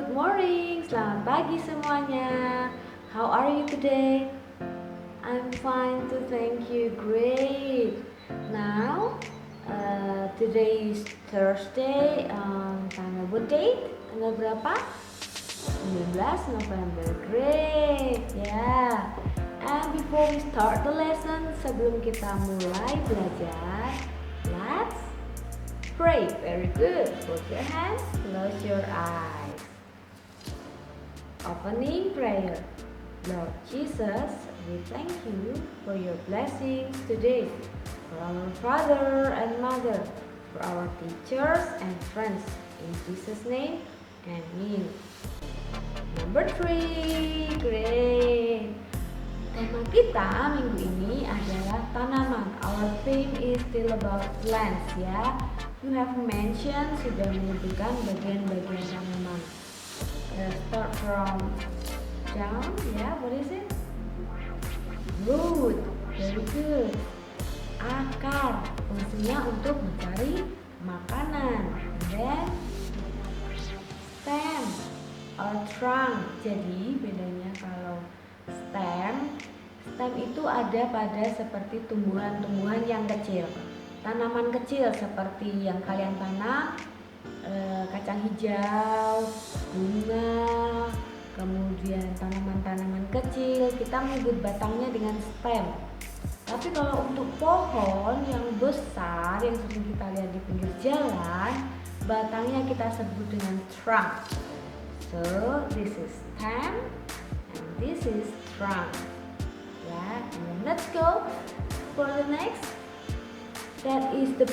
Good morning, selamat pagi semuanya. How are you today? I'm fine too, thank you. Great. Now, today is Thursday. Tanggal date? Tanggal berapa? 19 November. Great. Yeah. And before we start the lesson, sebelum kita mulai belajar, let's pray. Very good. Put your hands, close your eyes. Opening prayer. Lord Jesus, we thank you for your blessings today, for our father and mother, for our teachers and friends. In Jesus' name, amen. Number 3, great. Tema kita minggu ini adalah tanaman. Our theme is still about plants, ya. You have mentioned, sudah menyebutkan bagian-bagian tanaman. Start from down, ya. What is it? Root, very good. Akar, fungsinya untuk mencari makanan. And then stem or trunk. Jadi bedanya kalau stem itu ada pada seperti tumbuhan-tumbuhan yang kecil, tanaman kecil seperti yang kalian tanam, kacang hijau, bunga, kemudian tanaman-tanaman kecil, kita menyebut batangnya dengan stem. Tapi kalau untuk pohon yang besar yang sering kita lihat di pinggir jalan, batangnya kita sebut dengan trunk. So this is stem and this is trunk. Yeah, and then let's go for the next. That is the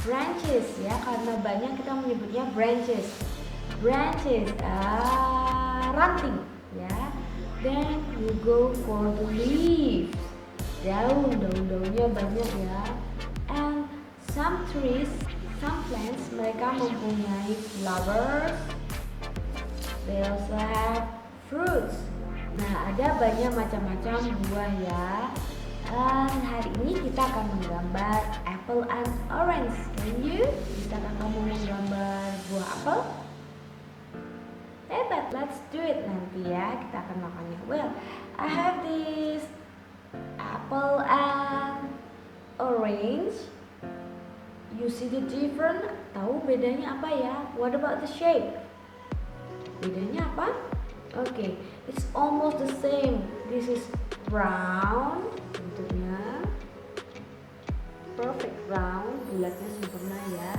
branches, ya, karena banyak kita menyebutnya branches, ranting, ya. Then you go for the leaves, daun-daunnya banyak, ya. And some trees, some plants, mereka mempunyai flowers. They also have fruits. Nah, ada banyak macam-macam buah, ya. Dan hari ini kita akan menggambar apple and orange. Can you? Bisakah kamu menggambar buah apel? But let's do it nanti, ya. Kita akan makannya. Well, I have this apple and orange. You see the difference? Tahu bedanya apa, ya? What about the shape? Bedanya apa? Okay, it's almost the same. This is brown, bentuknya perfect round, bulatnya sempurna, ya.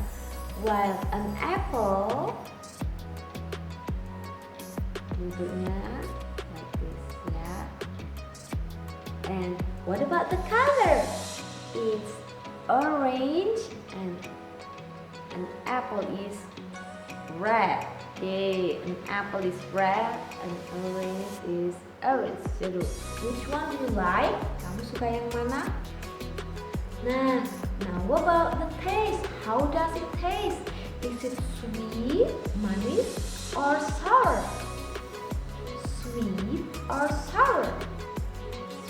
While an apple bentuknya like this, ya. And what about the color? It's orange and an apple is red. Okay, an apple is red and orange is orange. Jadi, which one do you like? Kamu suka yang mana? Now what about the taste? How does it taste? Is it sweet, manis, or sour? Sweet or sour?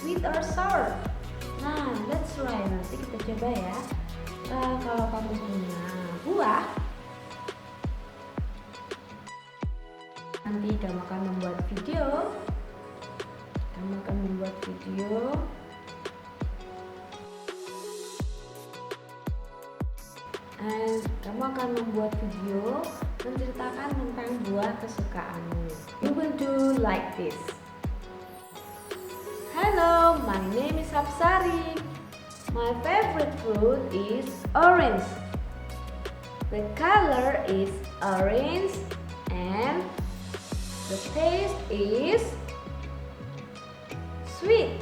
Sweet or sour? Nah, let's try. Nanti kita coba, ya. Kalau kamu punya buah, nanti kamu akan membuat video. And kamu akan membuat video menceritakan tentang buah kesukaanmu. You will do like this. Hello, my name is Hapsari. My favorite fruit is orange. The color is orange and the taste is sweet.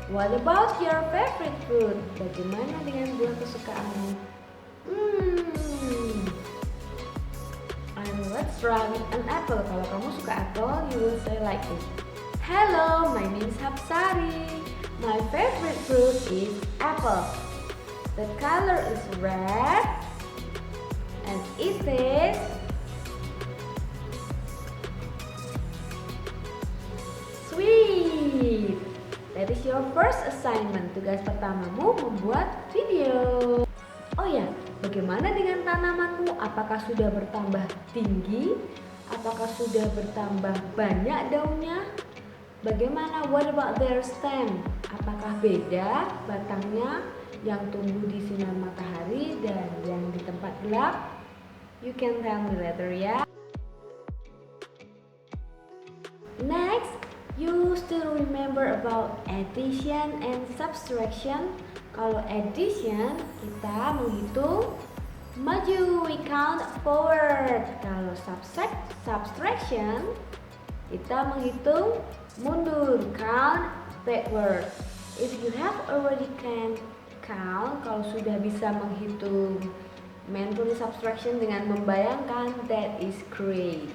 What about your favorite fruit? Bagaimana dengan buah kesukaanmu? And let's try with an apple. Kalau kamu suka apple, you will say like this. Hello, my name is Hapsari. My favorite fruit is apple. The color is red and it is sweet. That is your first assignment. Tugas pertamamu membuat video. Oh ya, bagaimana Bagaimana dengan tanamanmu? Apakah sudah bertambah tinggi? Apakah sudah bertambah banyak daunnya? Bagaimana? What about their stem? Apakah beda batangnya yang tumbuh di sinar matahari dan yang di tempat gelap? You can tell me later ya. Next, you still remember about addition and subtraction? Kalau addition, kita menghitung maju, we count forward. Kalau subtraction, kita menghitung mundur, count backward. If you have already can count, kalau sudah bisa menghitung mentally subtraction dengan membayangkan, that is great.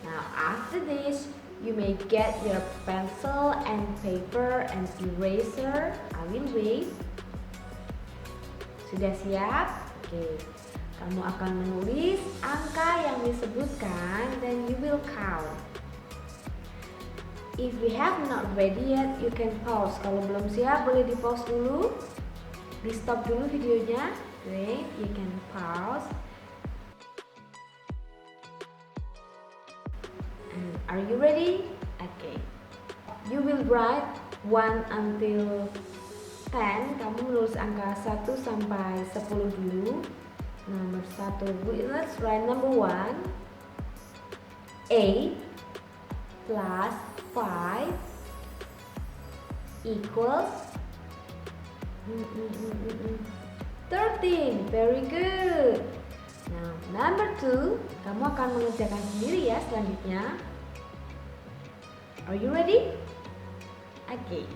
Now after this, you may get your pencil and paper and eraser. I will wait. Sudah siap? Oke. Kamu akan menulis angka yang disebutkan dan you will count. If we have not ready yet, you can pause. Kalau belum siap, boleh di pause dulu. Di stop dulu videonya. Great, you can pause. And are you ready? Okay. You will write 1 until 10. Kamu menulis angka 1 sampai 10 dulu. Nomor 1. Let's write number 1. 8 plus 5 equals 13. Very good. Now, number 2, kamu akan mengerjakan sendiri ya selanjutnya. Are you ready? Okay.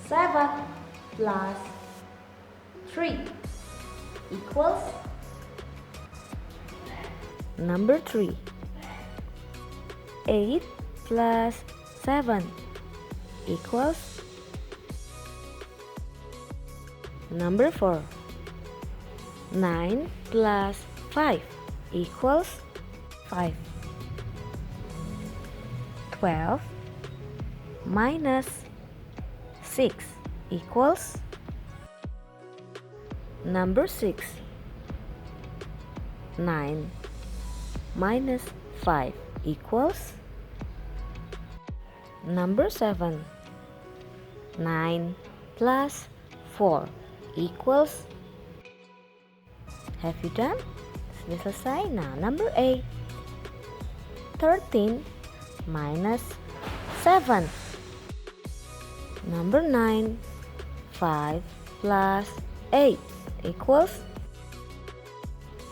7 plus 3 equals Number 3. 8 plus 7 equals Number 4. 9 plus 5 equals 5. 12 minus 6 equals Number 6. 9 minus 5 equals Number 7. 9 plus 4 equals. Have you done? Sudah selesai? Nah, number 8. 13 minus 7. Number 9. 5 plus 8 equals.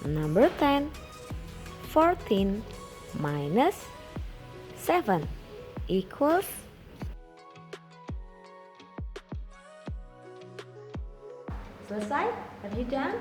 Number 10. 14 minus 7 equals. Selesai? Have you done?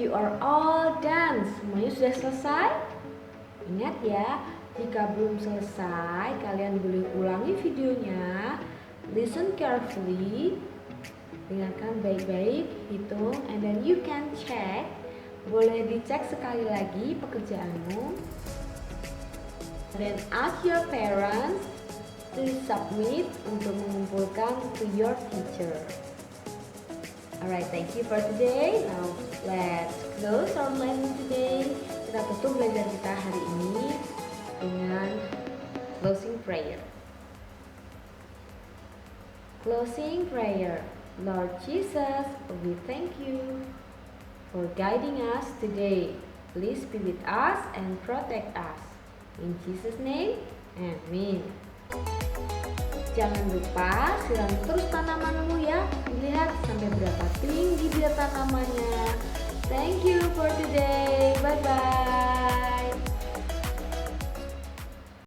you are all done. Semuanya sudah selesai? Ingat ya, jika belum selesai, kalian boleh ulangi videonya. Listen carefully. Dengarkan baik-baik, hitung, and then you can check. Boleh dicek sekali lagi pekerjaanmu. Then ask your parents to submit untuk mengumpulkan to your teacher. Alright, thank you for today. Now let's close our lesson today. Kita tutup belajar kita hari ini dengan closing prayer. Closing prayer. Lord Jesus, we thank you for guiding us today. Please be with us and protect us. In Jesus' name, amen. Jangan lupa siram terus tanamanmu ya. Lihat sampai berapa tinggi dia tanamannya. Thank you for today. Bye bye.